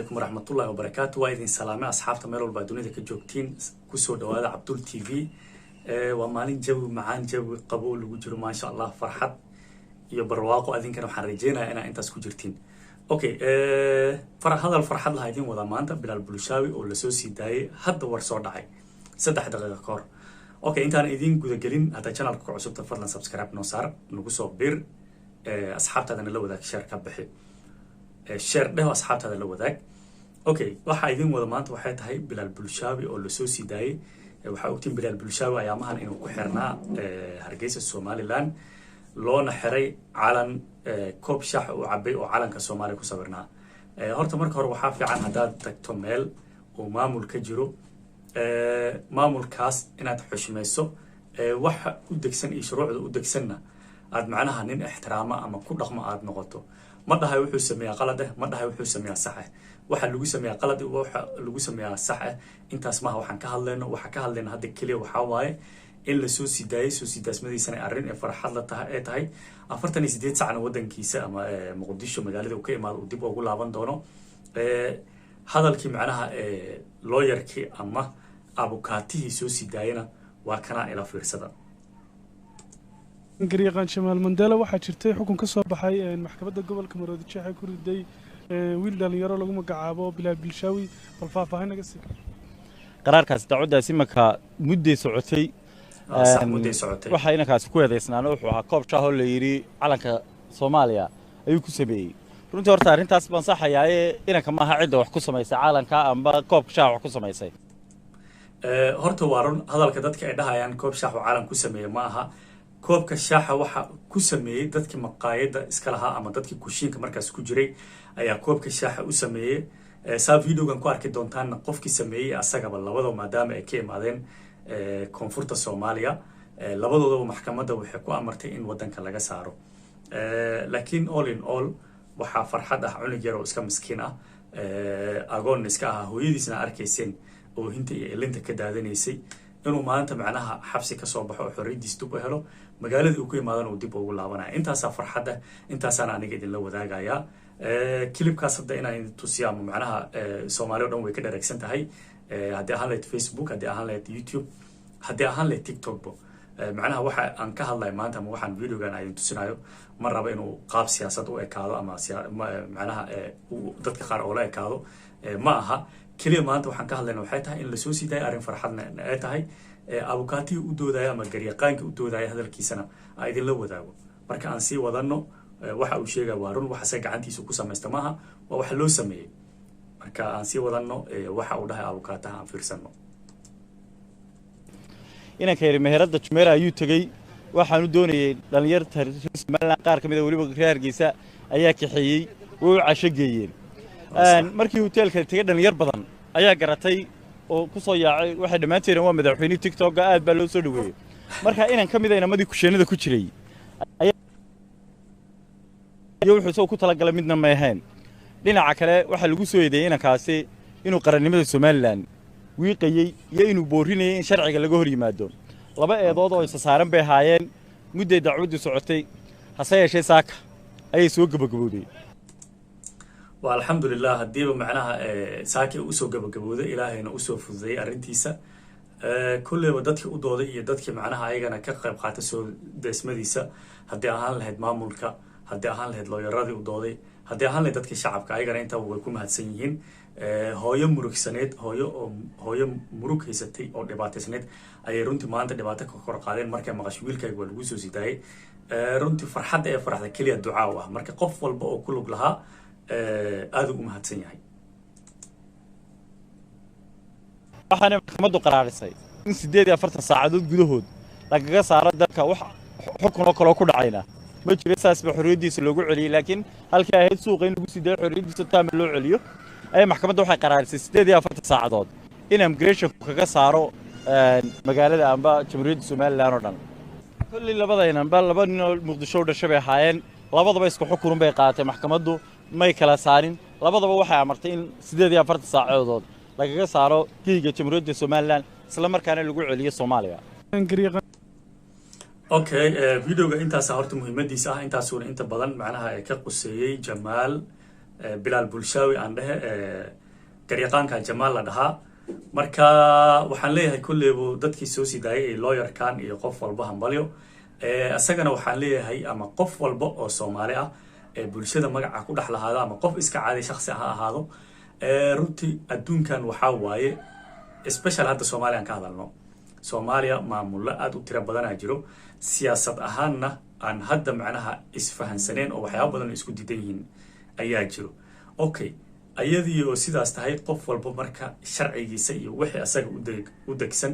عليكم ورحمة الله وبركاته. وإذن سلامة أصحاب تمير والبادونية كجوكتين كسو دواد عبدول تي في ومالين جو معان جو قبول وجرو ما شاء الله فرحت يبرواقو أذن كانوا حرجينا أنا أنت سكوجرتين. أوكي فرح هذا الفرحة لها يدين وضمانته بلال بلوشاوي أو لسوسي داي حد ورسور داعي 3 دقائق كور. أوكي أنت أنا إذن جود جلين هذا channel كعصب تفضل سبسكرايب نوصار نقصو بير أصحاب تادنا لو ذاك شير كبحي الشير ده أصحاب هذا لو ذاك. أوكي واحد يدين وضمانته واحد هاي بلال بلوشاوي أو لسوسي داي وحاوتين بلال بلوشاوي أيامها إنه كحرنا هرجيس الصومالي لان لون حري علن كوب شح وعبي وعلن كصومالي كصبرنا هرت مرك هر وحافي عن هذا تكتمل ومامول كجرو مامول كاس إنها تحشميسو وح ودكسن إشروع ودكسننا عاد معناها نين احترامه أما كل رقم عاد نقطه مرة هاي وحول سميها غلطه مرة هاي وحول سميها صحة واحد لو سميها غلط وواحد لو سميها صحة أنت اسمها وحن كهلنا وحكهلنا هذا الكلي وحواي إلا سوسي داس مدي سنة أرين فرحة لتها تهاي أفرتني سديت ساعة ودن كيسة أما مقديش مجالده وكي ما وديب أقول لابن دونه هذا الكي معناها لوير كي أما أبو كاتيه سوسي داينا وكنا إلى فرصة قريقان شمال مندلا waxaa jirtay xukun ka soo baxay maxkamadda gobolka Maroodijeex ay ku riday wiil dhalinyaro lagu magacaabo Bilaal Bilshaawi bal faahfaahin naga sii qaraarkaas dacwadaasi marka muddo socotay waxa inankaas ku eedeysnaana wuxuu ahaa koob shaah oo la yiri calanka Soomaaliya ayuu ku sameeyay runtii horta arintaas baan saxayay inanka ma aha cid wax ku sameysay calanka amba koob shaah wax ku sameysay horta waarun hadalka dadka ay dhahayaan koob shaah oo calan ku sameeyay ma aha koobka shaaxa waxa ku sameeyay dadkii maqaayada iska lahaa ama dadkii kushiinka markaas ku jiray ayaa koobka shaaxa u sameeyay saa videogan ku arki doontaan qofkii sameeyay asagaba labadaba maadaama ay ka imaadeen koonfurta Soomaaliya labadoodaba maxkamadda waxay ku amartay in wadanka laga saaro laakiin all in all waxa farxad ah cunug yar oo iska miskiin ah agoon iska ah hooyadiisna arkayseen oo hinta iyo elinta ka daadanaysay inuu maanta macnaha xabsi ka soo baxo xorriyadiis dib u helo magaalada uu ku imaadana uu dib ugu laabanaya intaas farxada intaasana aniga idin la wadaagaya clipkaas hadda inaan tusiyo macnaha Soomaaliya oo dhan way ka dhareegsan tahay hadii ahaan leed Facebook hadii ahaan leed YouTube hadii ahaan leed TikTok macnaha waxa aan ka hadlay maanta ma waxaan videogan ay tusinayo ma rabo inuu qaab siyaasad u ekaado ama macnaha dadka qaar oo la ekaado ma aha kaliya maanta waxaan ka hadlaynaa waxay tahay in la soo siiday arin farxadna ay tahay abukaati u doodaya ama garyaqaanka u doodaya hadalkiisana ay idin la wadaago marka aan sii wadano waxa uu sheegay waa run waxa say gacantiisa ku sameeysta maaha waa wax loo sameeyay marka aan sii wadano waxa uu dhahay abukaataha aan fiirsano inanka yiri meherada Jumeera ayuu tagay waxaan u doonayay dhalinyarta Somaliland qaar kamid ah waliba reerkiisa ayaa kaxeeyay oo casho geeyeen markii hotelka tagay dhalinyar badan ayaa garatay oo ku soo yaacay waxay dhamaanteen waa madaxweynaha TikTok aad baa loo soo dhaweeyay marka inan kamid ah inamadii kusheenada ku jiray ayaa wuxuu soo ku talagalay midna ma ahayn dhinaca kale waxa lagu soo yeeday inankaasi inuu qarannimada Somaliland wiiqayay iyo inuu boorinayay in sharciga laga hor yimaado laba eedood oo isa saaran bay haayeen muddo dacwadu socotay hase yeeshee saaka ayay soo gabagabowday والحمد لله هديبه معناها ساكي وسو غبغبوده إلهينا وسو فديي arrintiisa kulleeba dadkii u dooday iyo dadkii macnaha ayagana ka qayb qaatay soo deesmadiisa hadii ahaan lahayd maamulka hadii ahaan lahayd looyaradii u dooday hadii ahaan lahayd dadkii shacabka ayagana inta way ku mahadsan yihiin hooyo murugsaneed hooyo murug haysatay oo dhibaataysneed ayay runtii maanta dhibaato ka kor qaadeen markay maqasho wiilkayga waa lagu soo sidaayay runtii farxadda ee farxda kaliya ducaa ah marka qof walba oo ku lug lahaa aad ugu mahadsan yahay waxaana maxkamaddu qaraarisay in 48 saacadood gudahood lagaga saaro dalka wax xukun oo kale ku dhacayna ma jiro saas ba xorriyadiisa loogu celiyay laakiin halkii ay ahayd suuqa in lagu siday xorriyadiisa taam loo celiyo ay maxkamaddu waxay qaraarisay 48 saacadood in immigration kaga saaro magaalada amba jamhuuriyadda Soomaaliland oo dhan kulli labadayna laba nin oo Muqdisho u dhashay bay haayeen labadaba isku xukun bay qaatay maxkamaddu may kala saarin labadaba waxay amartay in 48 saacadood lagaga saaro kiiga jamhuuriyadda Soomaaliland isla markaana lagu celiyo Soomaaliya okay videoga intaas horta muhiimadiisa ah intaas oo inta badan macnaha ay ka quseeyay Jamaal Bilaal Bulshaawi aan dhahay garyaqaanka jamaal la dhahaa marka waxaan leeyahay kulleybu dadkii soo sii daayay lawyerkan iyo qof walba hambalyo isagana waxaan leeyahay ama qof walba oo Soomaali ah bulshada magaca ku dhex lahaada ama qof iska caadi shakhsi ah ahaado runtii adduunkan waxaa waaye special hadda Soomaaliya ka hadalno Soomaaliya maamulo aad u tiro badan jiro siyaasad ahaanna aan hadda macnaha isfahansaneen oo waxyaabo badan isku diidan yihiin ayaa jiro okay ayadii oo sidaas tahay qof walba marka sharcigiisa iyo wixii asaga u degsan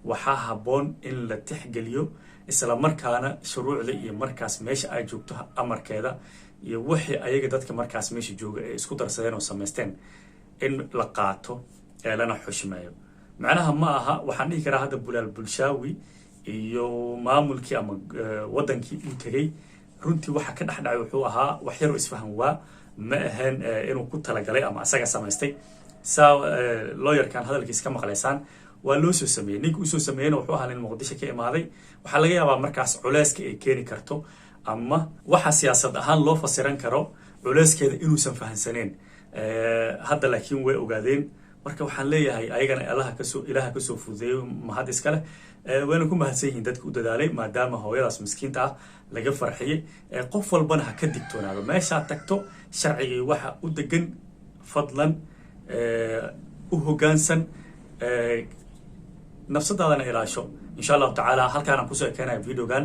waxa haboon in la tixgeliyo isla markaana shuruucda iyo markaas meesha ay joogto amarkeeda iyo wixii ayaga dadka markaas meesha jooga ee isku darsadeen oo sameysteen in la qaato ee lana xushmeeyo macnaha ma aha waxaan dhihi karaa hadda bulshaawi iyo maamulkii ama wadankii u tagay runtii waxa ka dhaxdhacay wuxuu ahaa wax yar oo isfahan waa ma ahan inuu ku talagalay ama asaga sameystay lawyerkan hadalkiisa ka maqleysaan waa loo soo sameeyay ninka uu soo sameeyay wuxuu ahaa in Muqdisho ka imaaday waxa laga yaabaa markaas culeyska ay keeni karto ama waxa siyaasad ahaan loo fasiran karo culeyskeeda inuusan fahansaneen hadda laakiin way ogaadeen marka waxaan leeyahay ayagana ilaaha ka soo fududeeyo mahad iskale wayna ku mahadsan yihiin dadka u dadaalay maadaama hooyadaas miskiinta ah laga farxiyay qof walbana ha ka digtoonaado meesha tagto sharciga waxa u degan fadlan u hoggaansan nafsadaadana ilaasho insha Allah ta'ala halkaan ku soo keenay videogan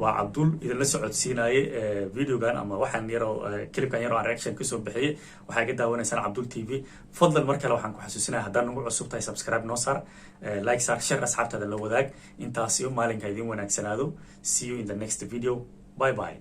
waa Abdul idin la socodsiinayay videogan ama waxaan yaro clipkan yaro reaction ka soo bixiyay waxa ka daawanaysan Abdul TV fadlan mar kale waxaan ku xasuusinahay haddaan nagu cusub tahay subscribe noo saar like saar share asxaabtada la wadaag intaas iyo maalinka idin wanaagsanaado see you in the next video bye bye